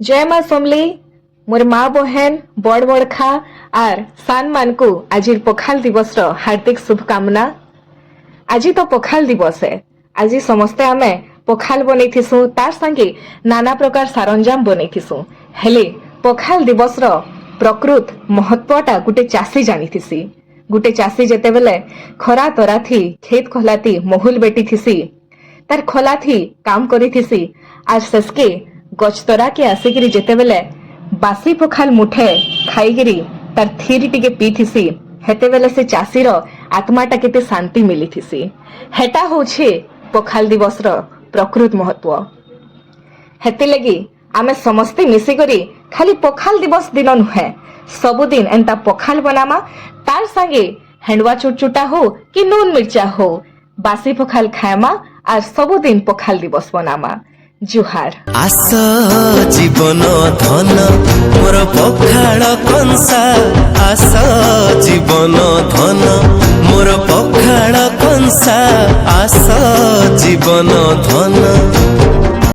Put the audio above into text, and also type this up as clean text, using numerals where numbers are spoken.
जय माँ समली मोर माँ बहन बड़ बड़ खा आर सान मान को आज पखाल दिवस रो हार्दिक शुभकामना। आज तो पखाल दिवस है। आज समस्ते आमे पखाल बनईथिसु तार संगे नाना प्रकार सरंजाम बनईथिसु हेले पखाल दिवस रो प्रकृत महत्वटा गुटे चाषी जानिथिसी। गुटे चाषी जेते बेले खरा तरा थी खेत खोलाती महुल बेटी थिसी तार खोला थी काम करी थिसी आज सेसके गच तरा के आसिकिरी जेते बेले बासी पखाल मुठे खाईगिरी तार थीरी टिके पी थिसी हेते बेले से चाषी रो आत्माटा केते शांति मिली थिसी। हेटा होछे पखाल दिवस रो प्रकृत महत्व। हेते लगी आमे समस्ते मिसी करी खाली पखाल दिवस दिन नुहे सबुदिन एंता पखाल बनामा तार संगे हेंडवा चुटचुटा हो कि नून मिर्चा हो बासी पखाल खाएमा आर सबुदिन पखाल दिवस बनामा। जुहार। आस जीवन धन मोर पखाल कंसा आस जीवन धन मोर पखाल कंसा आस जीवन धन।